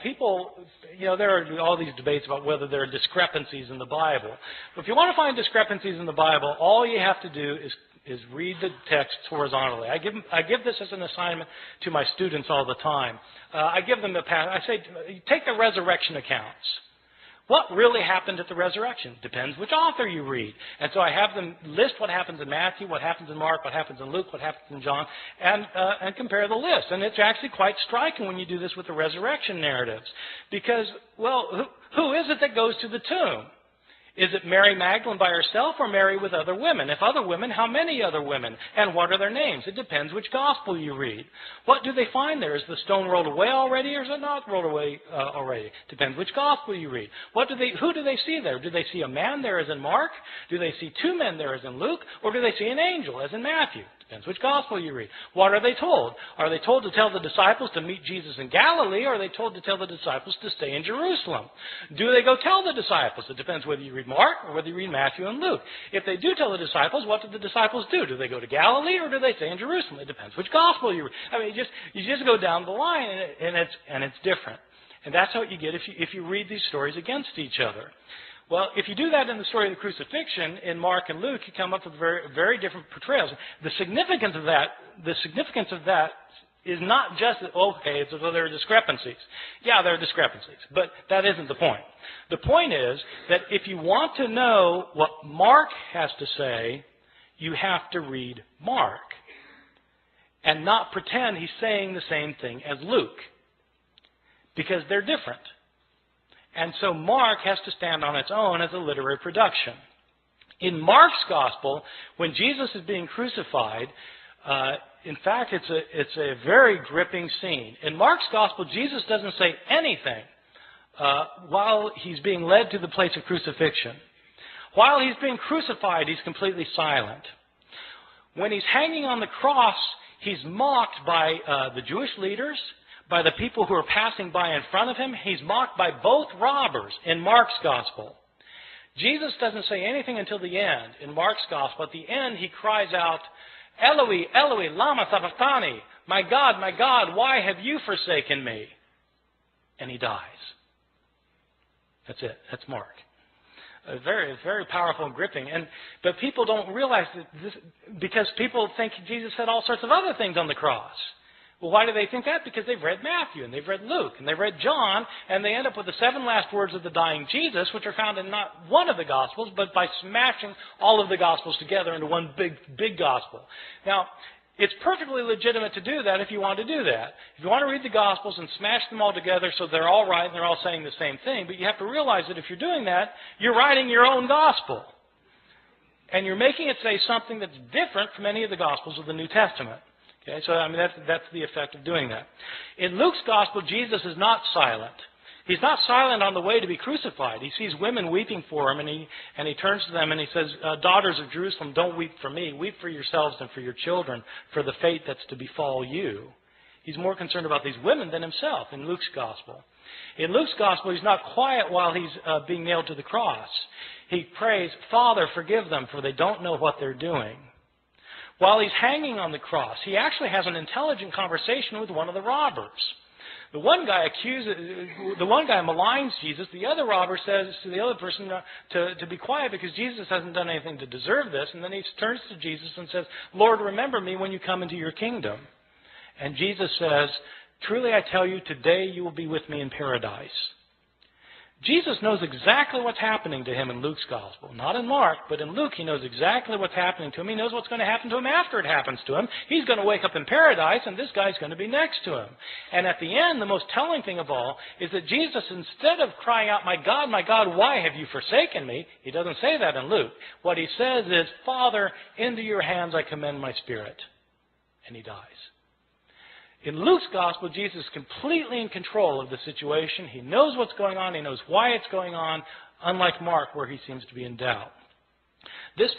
People, there are all these debates about whether there are discrepancies in the Bible. But if you want to find discrepancies in the Bible, all you have to do is read the texts horizontally. I give this as an assignment to my students all the time. I give them I say, take the resurrection accounts. What really happened at the resurrection? Depends which author you read. And so I have them list what happens in Matthew, what happens in Mark, what happens in Luke, what happens in John, and compare the list. And it's actually quite striking when you do this with the resurrection narratives. Because, well, who is it that goes to the tomb? Is it Mary Magdalene by herself or Mary with other women? If other women, how many other women? And what are their names? It depends which gospel you read. What do they find there? Is the stone rolled away already or is it not rolled away already? Depends which gospel you read. Who do they see there? Do they see a man there as in Mark? Do they see two men there as in Luke? Or do they see an angel as in Matthew? Depends which gospel you read. What are they told? Are they told to tell the disciples to meet Jesus in Galilee, or are they told to tell the disciples to stay in Jerusalem? Do they go tell the disciples? It depends whether you read Mark or whether you read Matthew and Luke. If they do tell the disciples, what do the disciples do? Do they go to Galilee, or do they stay in Jerusalem? It depends which gospel you read. I mean, you just go down the line, and it's different. And that's what you get if you read these stories against each other. Well, if you do that in the story of the crucifixion in Mark and Luke, you come up with very, very different portrayals. The significance of that is not just that, okay, so there are discrepancies. Yeah, there are discrepancies, but that isn't the point. The point is that if you want to know what Mark has to say, you have to read Mark and not pretend he's saying the same thing as Luke, because they're different. And so Mark has to stand on its own as a literary production. In Mark's gospel, when Jesus is being crucified, in fact, it's a very gripping scene. In Mark's gospel, Jesus doesn't say anything while he's being led to the place of crucifixion. While he's being crucified, he's completely silent. When he's hanging on the cross, he's mocked by the Jewish leaders, by the people who are passing by in front of him. He's mocked by both robbers in Mark's gospel. Jesus doesn't say anything until the end. In Mark's gospel, at the end, he cries out, Eloi, Eloi, lama sabachthani, my God, why have you forsaken me? And he dies. That's it. That's Mark. Very, very powerful and gripping. But people don't realize this, because people think Jesus said all sorts of other things on the cross. Well, why do they think that? Because they've read Matthew, and they've read Luke, and they've read John, and they end up with the 7 last words of the dying Jesus, which are found in not one of the Gospels, but by smashing all of the Gospels together into one big Gospel. Now, it's perfectly legitimate to do that if you want to do that. If you want to read the Gospels and smash them all together so they're all right and they're all saying the same thing, but you have to realize that if you're doing that, you're writing your own Gospel. And you're making it say something that's different from any of the Gospels of the New Testament. Okay, so I mean that's the effect of doing that. In Luke's gospel, Jesus is not silent. He's not silent on the way to be crucified. He sees women weeping for him, and he turns to them and he says, "Daughters of Jerusalem, don't weep for me. Weep for yourselves and for your children, for the fate that's to befall you." He's more concerned about these women than himself in Luke's gospel. In Luke's gospel, he's not quiet while he's being nailed to the cross. He prays, "Father, forgive them, for they don't know what they're doing." While he's hanging on the cross, he actually has an intelligent conversation with one of the robbers. The one guy maligns Jesus. The other robber says to the other person to be quiet because Jesus hasn't done anything to deserve this. And then he turns to Jesus and says, "Lord, remember me when you come into your kingdom." And Jesus says, "Truly I tell you, today you will be with me in paradise." Jesus knows exactly what's happening to him in Luke's gospel. Not in Mark, but in Luke he knows exactly what's happening to him. He knows what's going to happen to him after it happens to him. He's going to wake up in paradise, and this guy's going to be next to him. And at the end, the most telling thing of all is that Jesus, instead of crying out, my God, why have you forsaken me?" He doesn't say that in Luke. What he says is, "Father, into your hands I commend my spirit." And he dies. In Luke's gospel, Jesus is completely in control of the situation. He knows what's going on. He knows why it's going on, unlike Mark, where he seems to be in doubt. This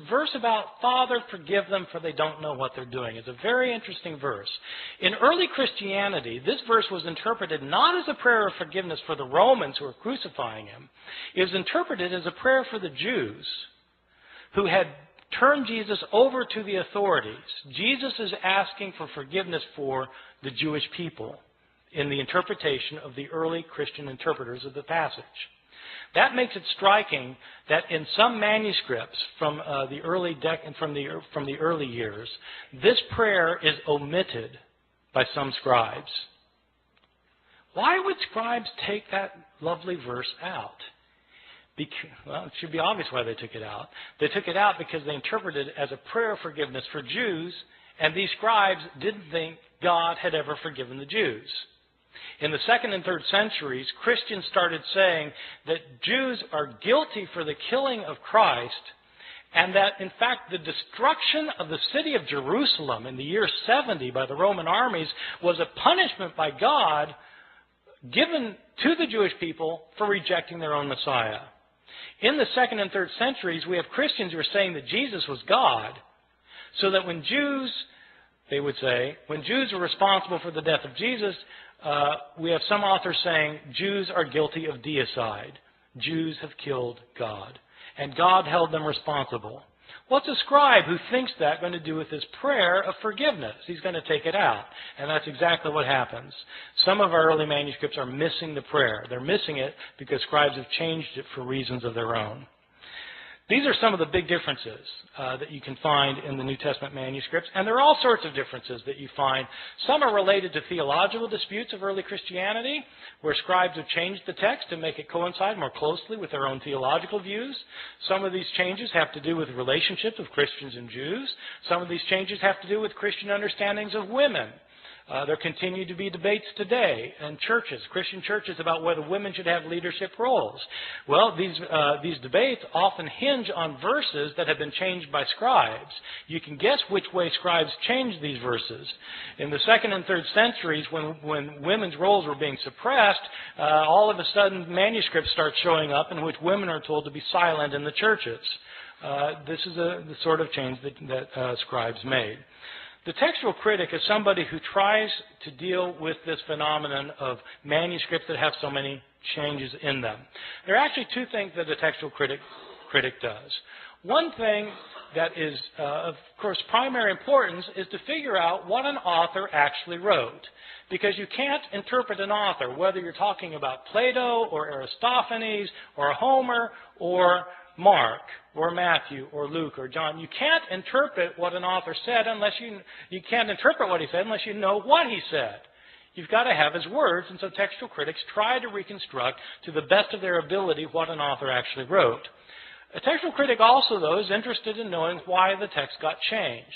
verse about "Father, forgive them, for they don't know what they're doing" is a very interesting verse. In early Christianity, this verse was interpreted not as a prayer of forgiveness for the Romans who were crucifying him. It was interpreted as a prayer for the Jews who had turned Jesus over to the authorities. Jesus is asking for forgiveness for the Jewish people in the interpretation of the early Christian interpreters of the passage. That makes it striking that in some manuscripts from the early years, this prayer is omitted by some scribes. Why would scribes take that lovely verse out? Well, it should be obvious why they took it out. They took it out because they interpreted it as a prayer of forgiveness for Jews, and these scribes didn't think God had ever forgiven the Jews. In the 2nd and 3rd centuries, Christians started saying that Jews are guilty for the killing of Christ, and that, in fact, the destruction of the city of Jerusalem in the year 70 by the Roman armies was a punishment by God given to the Jewish people for rejecting their own Messiah. In the 2nd and 3rd centuries, we have Christians who are saying that Jesus was God, so that when Jews, they would say, when Jews are responsible for the death of Jesus, we have some authors saying Jews are guilty of deicide. Jews have killed God, and God held them responsible. What's a scribe who thinks that going to do with his prayer of forgiveness? He's going to take it out. And that's exactly what happens. Some of our early manuscripts are missing the prayer. They're missing it because scribes have changed it for reasons of their own. These are some of the big differences that you can find in the New Testament manuscripts. And there are all sorts of differences that you find. Some are related to theological disputes of early Christianity, where scribes have changed the text to make it coincide more closely with their own theological views. Some of these changes have to do with relationships of Christians and Jews. Some of these changes have to do with Christian understandings of women. There continue to be debates today in churches, Christian churches, about whether women should have leadership roles. Well, these debates often hinge on verses that have been changed by scribes. You can guess which way scribes changed these verses. In the 2nd and 3rd centuries, when women's roles were being suppressed, all of a sudden manuscripts start showing up in which women are told to be silent in the churches. This is the sort of change that scribes made. The textual critic is somebody who tries to deal with this phenomenon of manuscripts that have so many changes in them. There are actually two things that a textual critic does. One thing that is, of course, primary importance is to figure out what an author actually wrote. Because you can't interpret an author, whether you're talking about Plato or Aristophanes or Homer or Mark or Matthew or Luke or John. You can't interpret what an author said unless you can't interpret what he said unless you know what he said. You've got to have his words, and so textual critics try to reconstruct to the best of their ability what an author actually wrote. A textual critic also, though, is interested in knowing why the text got changed.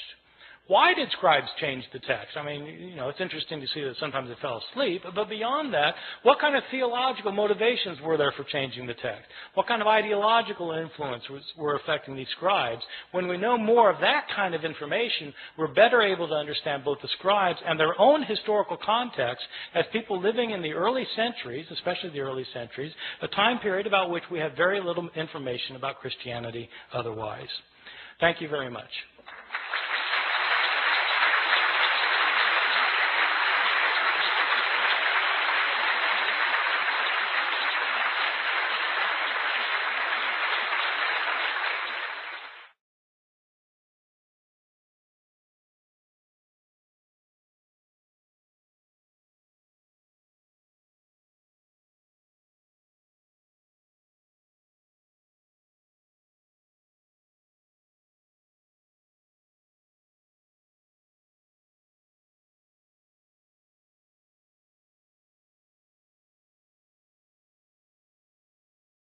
Why did scribes change the text? I mean, it's interesting to see that sometimes they fell asleep, but beyond that, what kind of theological motivations were there for changing the text? What kind of ideological influence were affecting these scribes? When we know more of that kind of information, we're better able to understand both the scribes and their own historical context as people living in the early centuries, especially the early centuries, a time period about which we have very little information about Christianity otherwise. Thank you very much.